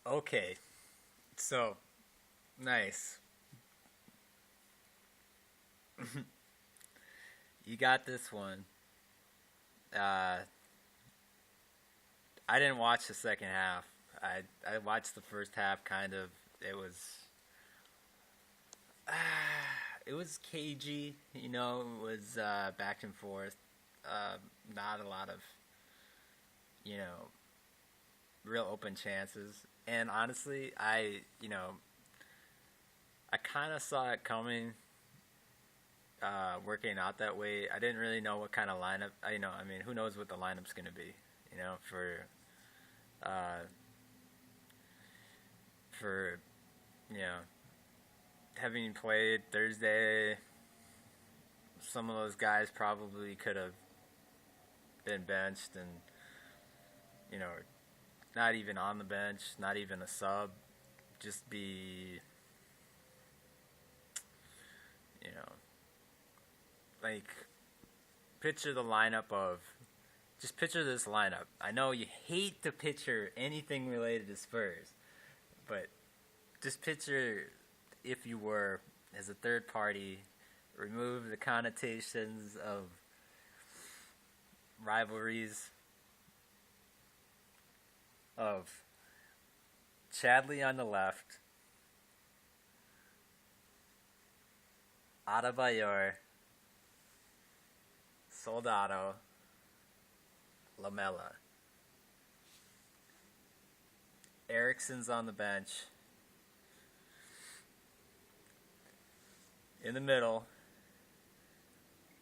Okay, so nice. You got this one. Uh, I didn't watch the second half. I watched the first half. Kind of. It was it was cagey. It was back and forth. Not a lot of you know real open chances. And honestly, I kind of saw it coming. Working out that way. I didn't really know what kind of lineup. I mean, who knows what the lineup's going to be? For uh, for you know having played Thursday, some of those guys probably could have been benched, and you know, not even on the bench, not even a sub, just be you know like picture the lineup of just picture this lineup. I know you hate to picture anything related to Spurs, but just picture if you were as a third party, remove the connotations of rivalries of Chadley on the left, Adebayor, Soldado, Lamella. Erickson's on the bench. In the middle.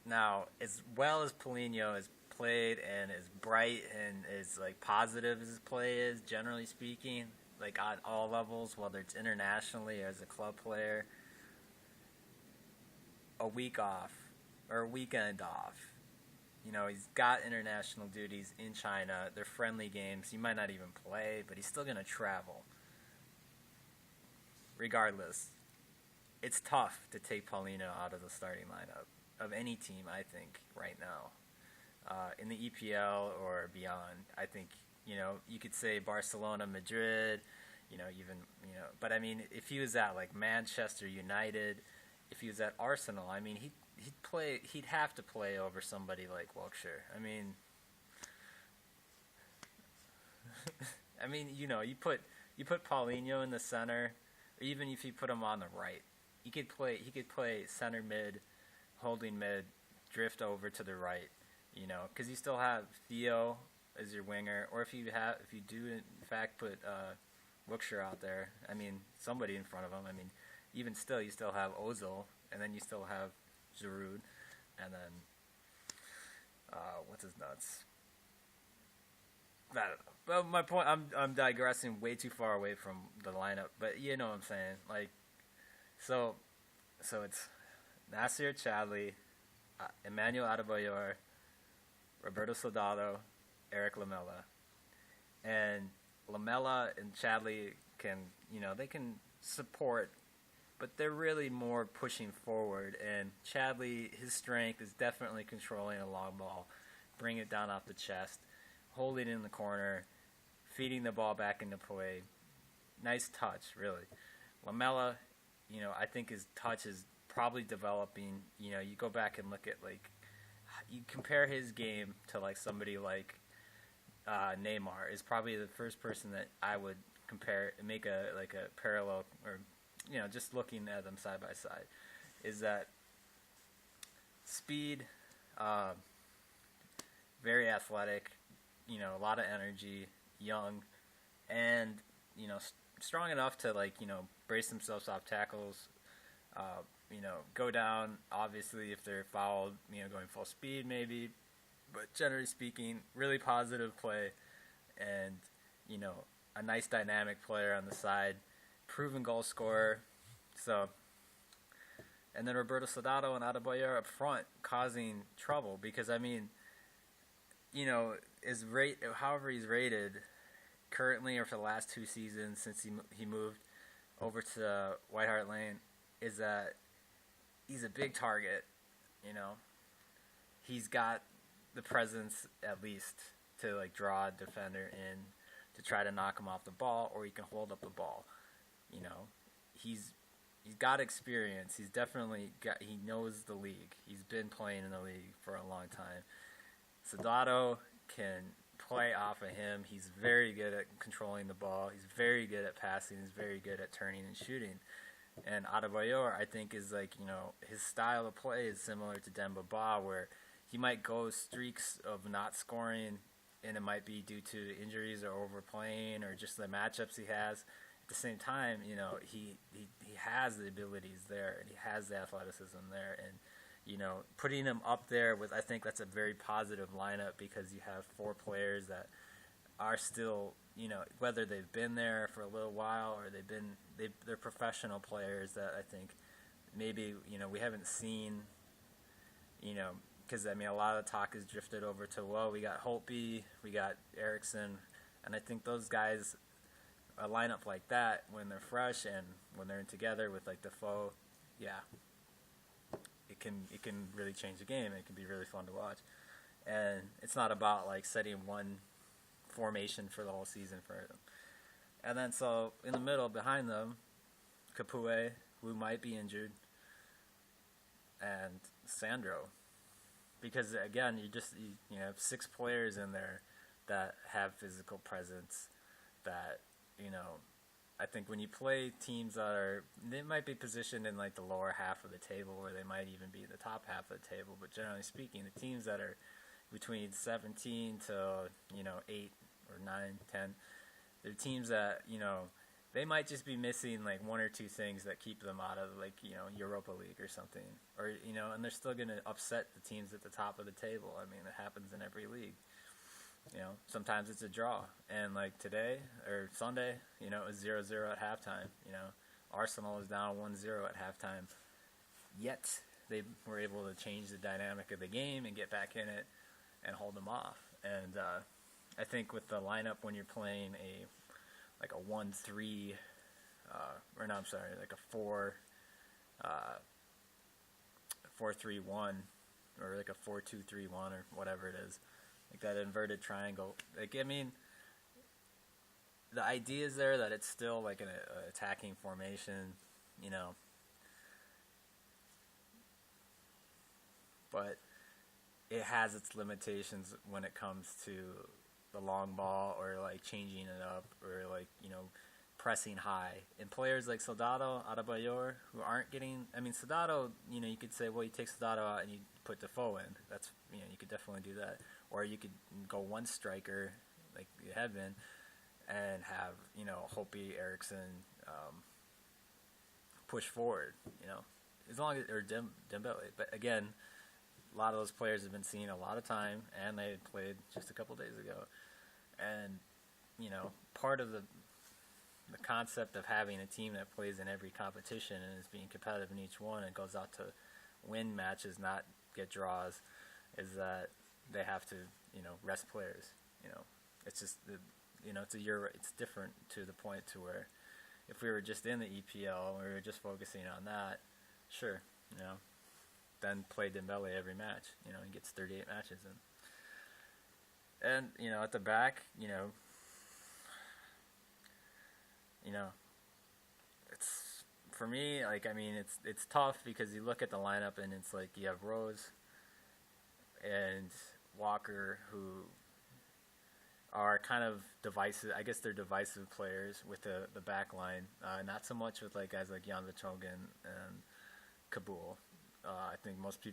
Now, as well as Paulinho has played and as bright and as like positive as his play is, generally speaking, like on all levels, whether it's internationally or as a club player, a week off or a weekend off. He's got international duties in China. They're friendly games. He might not even play, but he's still going to travel. Regardless, it's tough to take Paulino out of the starting lineup of any team, I think, right now. In the EPL or beyond, I think, you could say Barcelona, Madrid, but I mean, if he was at like Manchester United, if he was at Arsenal, I mean, he'd have to play over somebody like Wilkshire. You put Paulinho in the center, or even if you put him on the right, he could play center mid, holding mid, drift over to the right, because you still have Theo as your winger, or if you do in fact put Wilkshire out there, I mean somebody in front of him. I mean, even still, you still have Ozil, and then you still have Giroud, and then what's his nuts? I don't know. Well, my point, I'm digressing way too far away from the lineup, but you know what I'm saying. Like, so it's Nasir Chadley, Emmanuel Adebayor, Roberto Soldado, Eric Lamella, and Lamella and Chadley they can support, but they're really more pushing forward. And Chadley, his strength is definitely controlling a long ball, bring it down off the chest, holding it in the corner, feeding the ball back into play. Nice touch, really. Lamella, I think his touch is probably developing. You go back and look at you compare his game to somebody like Neymar is probably the first person that I would compare and make a parallel, or just looking at them side by side, is that speed, very athletic, a lot of energy, young, and strong enough to brace themselves off tackles. Go down. Obviously, if they're fouled, going full speed maybe, but generally speaking, really positive play, and a nice dynamic player on the side, proven goal scorer. So, and then Roberto Soldado and Adebayor up front causing trouble because however he's rated currently or for the last 2 seasons since he moved over to White Hart Lane, is that he's a big target. He's got the presence at least to draw a defender in, to try to knock him off the ball, or he can hold up the ball. You know, he's got experience. He knows the league. He's been playing in the league for a long time. Soldado can play off of him. He's very good at controlling the ball. He's very good at passing. He's very good at turning and shooting. And Adebayor, I think, is like, his style of play is similar to Demba Ba, where he might go streaks of not scoring, and it might be due to injuries or overplaying or just the matchups he has. At the same time, he has the abilities there, and he has the athleticism there, and putting him up there I think that's a very positive lineup, because you have four players that are still, whether they've been there for a little while or they're professional players that I think maybe, we haven't seen, because, a lot of the talk has drifted over to, well, we got Holtby, we got Erickson, and I think those guys, a lineup like that, when they're fresh and when they're in together with, like, Defoe, yeah, it can really change the game. It can be really fun to watch. And it's not about, like, setting one formation for the whole season for them. And then, so, in the middle, behind them, Capoue, who might be injured, and Sandro. Because, again, you have six players in there that have physical presence that, I think when you play teams that they might be positioned in like the lower half of the table, or they might even be the top half of the table, but generally speaking, the teams that are between 17 to, 8 or 9, 10, they're teams that, they might just be missing like one or two things that keep them out of like, Europa League or something, or, and they're still going to upset the teams at the top of the table. I mean, it happens in every league. Sometimes it's a draw. And like today or Sunday, it was 0-0 at halftime. Arsenal was down 1-0 at halftime. Yet they were able to change the dynamic of the game and get back in it and hold them off. And I think with the lineup, when you're playing like a 1-3, like a 4-3-1, or like a 4-2-3-1 or whatever it is. Like that inverted triangle. Like, the idea is there that it's still like an attacking formation, but it has its limitations when it comes to the long ball, or like changing it up, or like, pressing high. And players like Soldado, Adebayor, who aren't getting, Soldado, you could say, well, you take Soldado out and you put Defoe in. That's, you could definitely do that. Or you could go one striker, like you have been, and have, Holtby, Erickson, push forward, as long as, or Dembele. But again, a lot of those players have been seen a lot of time, and they played just a couple days ago. And, part of the concept of having a team that plays in every competition and is being competitive in each one and goes out to win matches, not get draws, is that they have to, rest players. It's just, it's different to the point to where if we were just in the EPL, we were just focusing on that, sure, then play Dembele every match, he gets 38 matches in. And, at the back, it's, for me, like, it's tough because you look at the lineup and it's like you have Rose and Walker, who are kind of divisive. I guess they're divisive players with the back line. Not so much with like guys like Jan Vertonghen and Kabul. I think most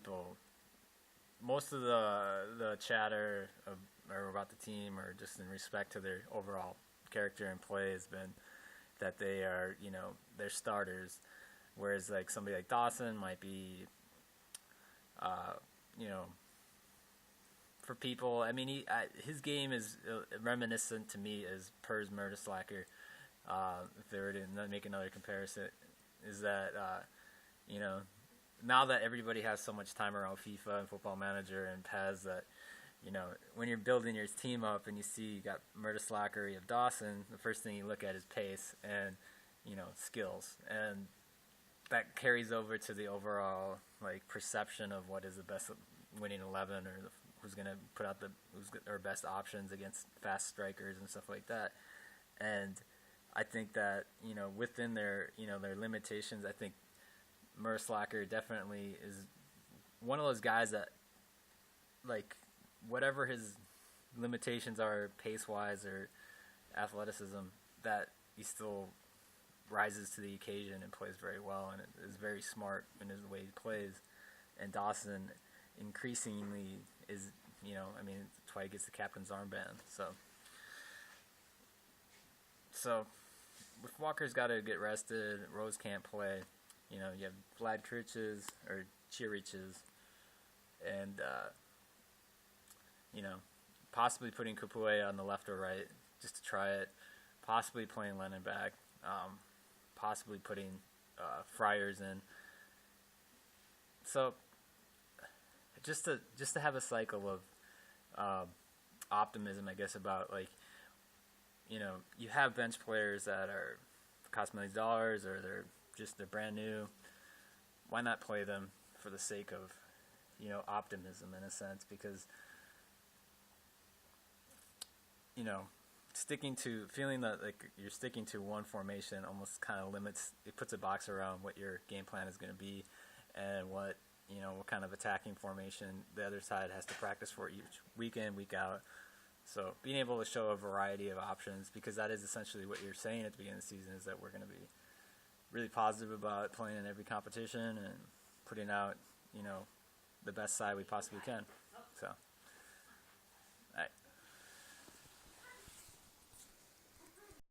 of the chatter about the team, or just in respect to their overall character and play, has been that they are, they're starters, whereas like somebody like Dawson might be, for people, his game is reminiscent to me as Pers Mertesacker, if they were to make another comparison, is that, now that everybody has so much time around FIFA and Football Manager and PES, that, when you're building your team up and you see you got Mertesacker, you have Dawson, the first thing you look at is pace and, skills. And that carries over to the overall, like, perception of what is the best winning 11, or who's going to put out our best options against fast strikers and stuff like that. And I think that within their their limitations, I think Merslacker definitely is one of those guys that, like, whatever his limitations are pace wise or athleticism, that he still rises to the occasion and plays very well and is very smart in his way he plays. And Dawson increasingly is, I mean, that's why he gets the captain's armband. So if Walker's got to get rested, Rose can't play. You have Vlad Chiriches or Chiriches, and possibly putting Capoue on the left or right just to try it. Possibly playing Lennon back. Possibly putting Friars in. So just to have a cycle of optimism, I guess, about, like, you have bench players that are cost millions of dollars or they're brand new. Why not play them for the sake of optimism, in a sense? Because feeling that, like, you're sticking to one formation almost kind of puts a box around what your game plan is going to be and what kind of attacking formation the other side has to practice for each week in, week out. So being able to show a variety of options, because that is essentially what you're saying at the beginning of the season, is that we're going to be really positive about playing in every competition and putting out the best side we possibly can.